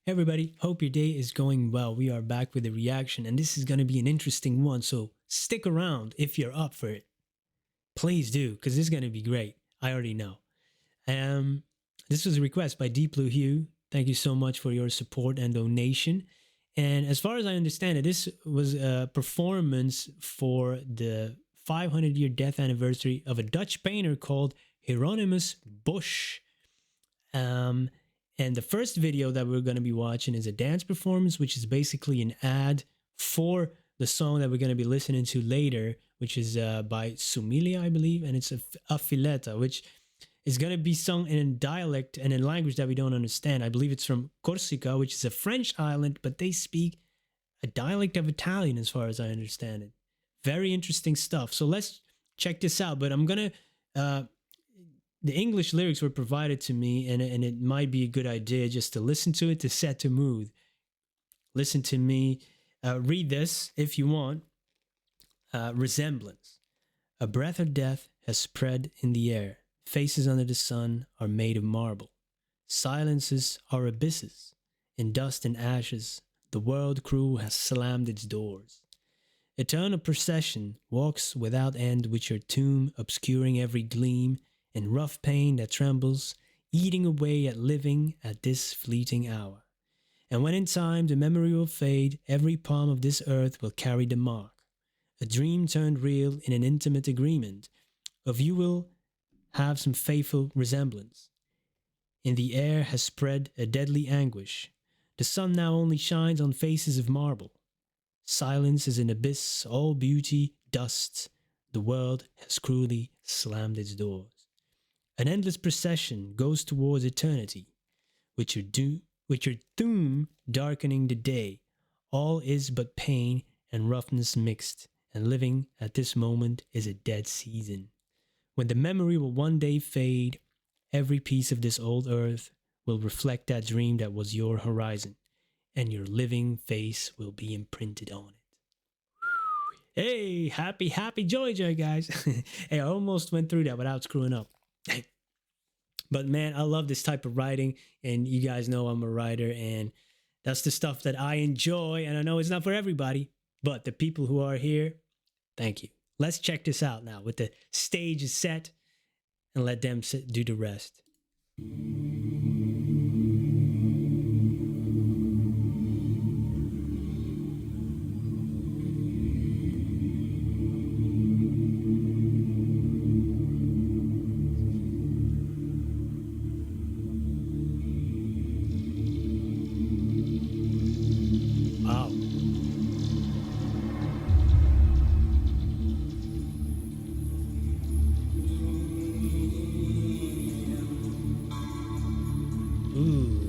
Hey everybody, hope your day is going well. We are back with a reaction, and this is going to be an interesting one, so stick around if you're up for it. Please do, because this is going to be great. I already know. Um, this was a request by Deep Blue Hue. Thank you so much for your support and donation. And as far as I understand it, this was a performance for the 500-year death anniversary of a Dutch painter called Hieronymus Bosch. Um, and the first video that we're going to be watching is a dance performance, which is basically an ad for the song that we're going to be listening to later, which is by Sumiglia, I believe, and it's a Filetta, which is going to be sung in a dialect and in language that we don't understand. I believe it's from Corsica, which is a French island, but they speak a dialect of Italian as far as I understand it. Very interesting stuff. So let's check this out, but I'm going to... the English lyrics were provided to me, and it might be a good idea just to listen to it to set the mood. Listen to me. Read this if you want. Resemblance. A breath of death has spread in the air. Faces under the sun are made of marble. Silences are abysses. In dust and ashes, the world crew has slammed its doors. Eternal procession walks without end with your tomb obscuring every gleam, and rough pain that trembles, eating away at living at this fleeting hour. And when in time the memory will fade, every palm of this earth will carry the mark. A dream turned real in an intimate agreement. Of you will have some faithful resemblance. In the air has spread a deadly anguish. The sun now only shines on faces of marble. Silence is an abyss, all beauty, dust. The world has cruelly slammed its doors. An endless procession goes towards eternity, with your doom darkening the day. All is but pain and roughness mixed, and living at this moment is a dead season. When the memory will one day fade, every piece of this old earth will reflect that dream that was your horizon, and your living face will be imprinted on it. Hey, happy joy, guys. Hey, I almost went through that without screwing up. But man, I love this type of writing, and you guys know I'm a writer, and that's the stuff that I enjoy, and I know it's not for everybody, but the people who are here, thank you. Let's check this out now with the stage set, and let them do the rest. Wow. Ooh.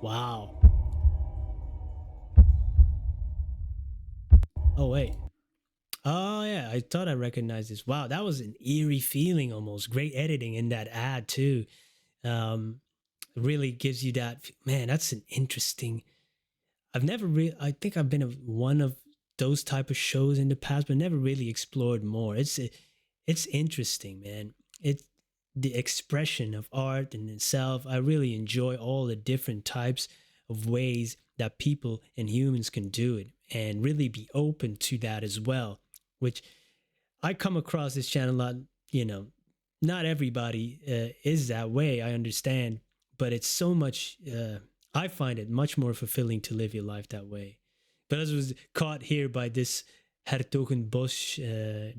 Wow. Oh, wait. Oh, yeah. I thought I recognized this. Wow. That was an eerie feeling almost. Great editing in that ad, too. Really gives you that. Man, that's an interesting. I've never really. I think I've been one of those type of shows in the past, but never really explored more. It's interesting, man. It's the expression of art in itself. I really enjoy all the different types of ways that people and humans can do it, and really be open to that as well. Which I come across this channel a lot, not everybody is that way. I understand, but it's so much. I find it much more fulfilling to live your life that way. But I was caught here by this Hertogenbosch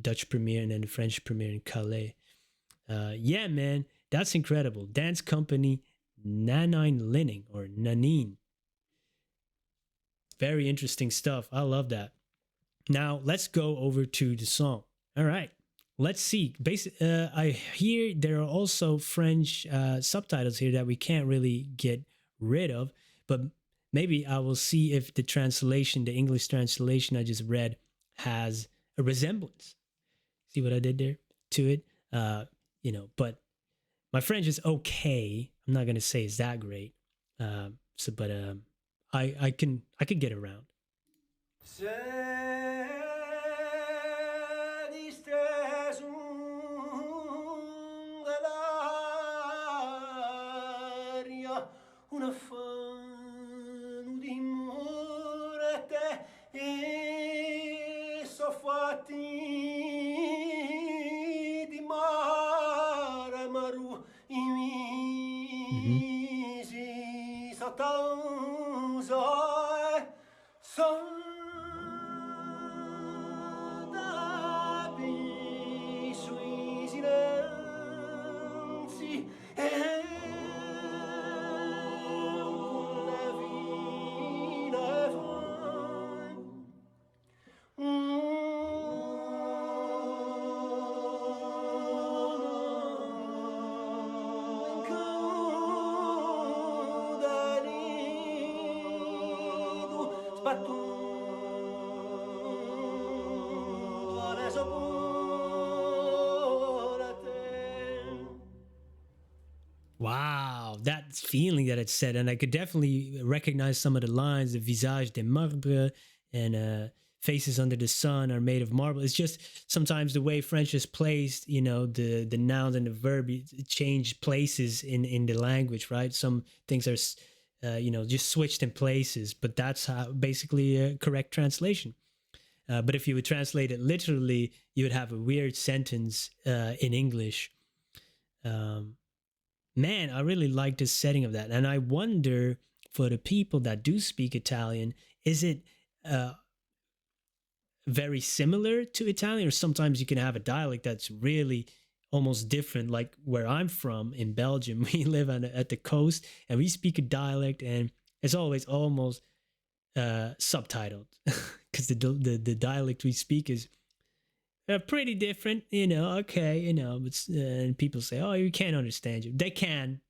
Dutch premiere and then the French premiere in Calais. Yeah, man, that's incredible. Dance company Nanine Linning or Nanine. Very interesting stuff. I love that. Now let's go over to the song. All right. Let's see. I hear there are also French subtitles here that we can't really get rid of, but maybe I will see if the translation, the English translation I just read, has a resemblance. See what I did there to it? But my French is okay. I'm not gonna say it's that great. I can get around. Una fanu di morte e soffatti di maramaru I misi satanza soldavi sui silenzi Wow, that feeling that it said, and I could definitely recognize some of the lines. The visage de marbre and faces under the sun are made of marble. It's just sometimes the way French is placed. The noun and the verb change places in the language, right? Some things are just switched in places, but that's how basically a correct translation. But if you would translate it literally, you would have a weird sentence in English. Man, I really like the setting of that. And I wonder, for the people that do speak Italian, is it very similar to Italian? Or sometimes you can have a dialect that's really almost different. Like where I'm from in Belgium, we live at the coast and we speak a dialect and it's always almost subtitled because the dialect we speak is pretty different, okay, but and people say, oh, you can't understand you. They can.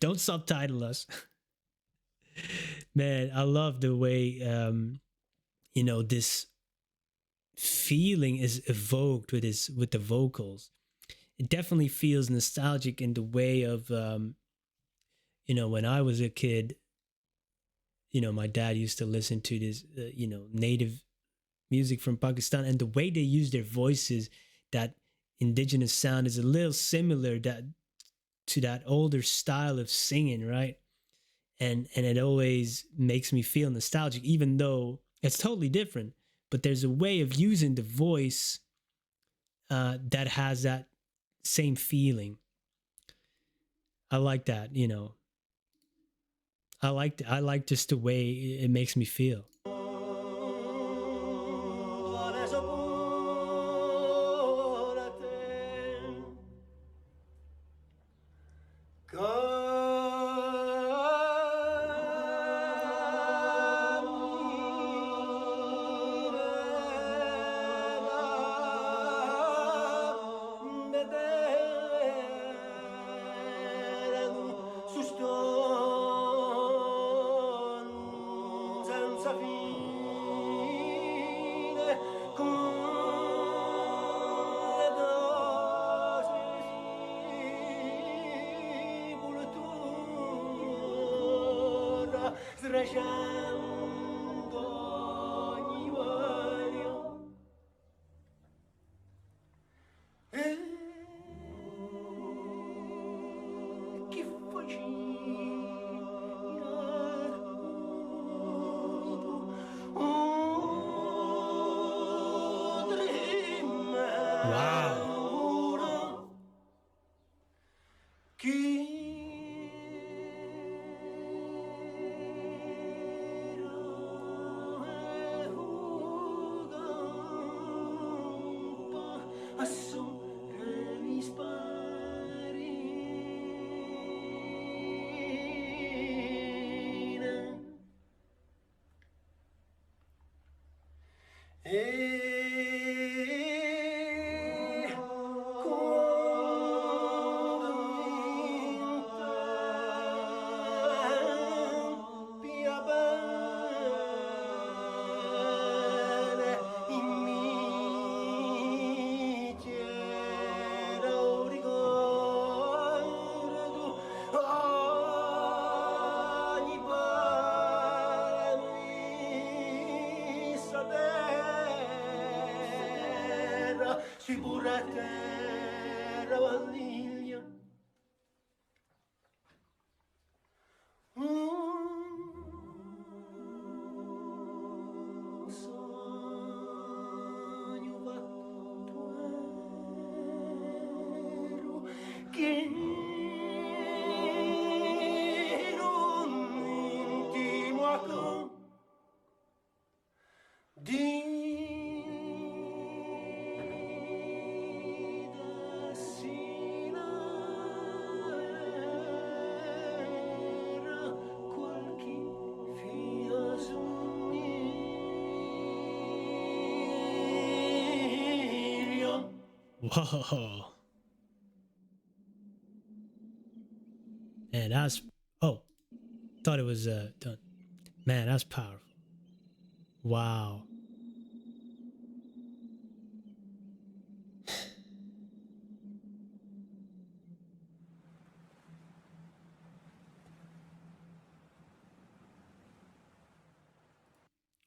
Don't subtitle us. Man, I love the way, this feeling is evoked with the vocals. It definitely feels nostalgic in the way of, when I was a kid, my dad used to listen to this, native music from Pakistan, and the way they use their voices, that indigenous sound is a little similar to that older style of singing, right? And it always makes me feel nostalgic, even though it's totally different. But there's a way of using the voice that has that same feeling. I like that, I like just the way it makes me feel. Wow. Si pure terra vaniglia un sogno vattuero che non intimo a di Whoa. Man, that's... Oh, thought it was done. Man, that's powerful. Wow.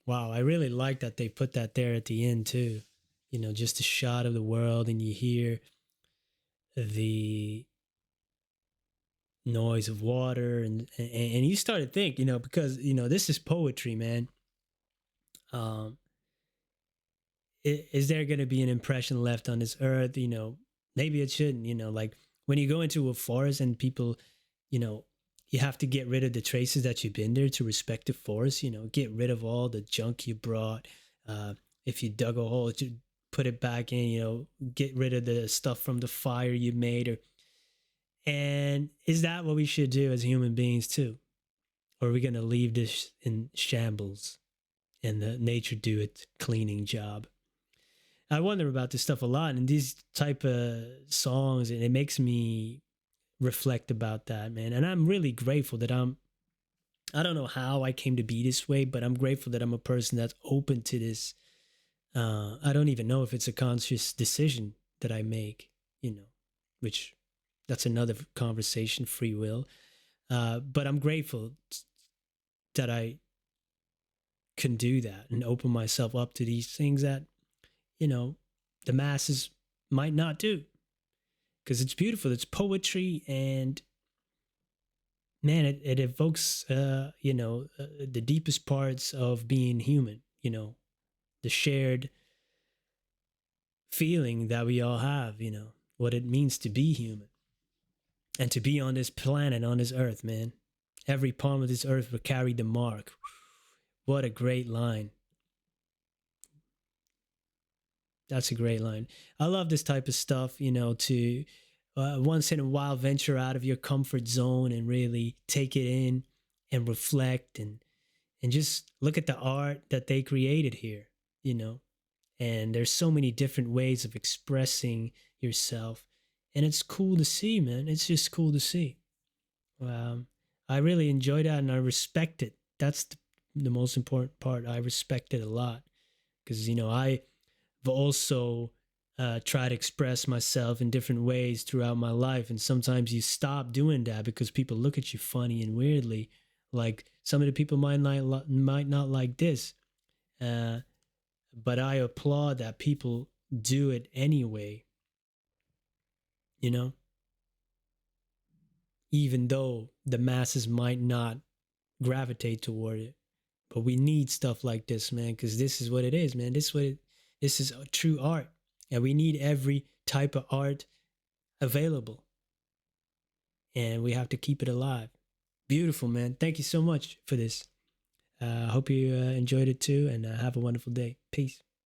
Wow, I really like that they put that there at the end too. You know, just a shot of the world and you hear the noise of water and you start to think, you know, because, you know, this is poetry, man. Is there going to be an impression left on this earth? You know, maybe it shouldn't, you know, like when you go into a forest and people, you know, you have to get rid of the traces that you've been there to respect the forest, you know, get rid of all the junk you brought. If you dug a hole, to put it back in, you know, get rid of the stuff from the fire you made. And is that what we should do as human beings too? Or are we going to leave this in shambles and the nature do its cleaning job? I wonder about this stuff a lot, and these type of songs, and it makes me reflect about that, man. And I'm really grateful that I don't know how I came to be this way, but I'm grateful that I'm a person that's open to this. I don't even know if it's a conscious decision that I make, you know, which that's another conversation, free will. But I'm grateful that I can do that and open myself up to these things that, you know, the masses might not do, because it's beautiful. It's poetry, and man, it evokes, you know, the deepest parts of being human, you know, the shared feeling that we all have, you know, what it means to be human and to be on this planet, on this earth, man. Every palm of this earth will carry the mark. What a great line. That's a great line. I love this type of stuff, you know, to once in a while venture out of your comfort zone and really take it in and reflect and just look at the art that they created here, you know. And there's so many different ways of expressing yourself. And it's cool to see, man. It's just cool to see. I really enjoy that, and I respect it. That's the most important part. I respect it a lot because, you know, I've also tried to express myself in different ways throughout my life. And sometimes you stop doing that because people look at you funny and weirdly. Like some of the people might not like this. But I applaud that people do it anyway, you know, even though the masses might not gravitate toward it. But we need stuff like this, man, because this is what it is, man. This is true art, and we need every type of art available. and we have to keep it alive. Beautiful, man. Thank you so much for this. I hope you enjoyed it too, and have a wonderful day. Peace.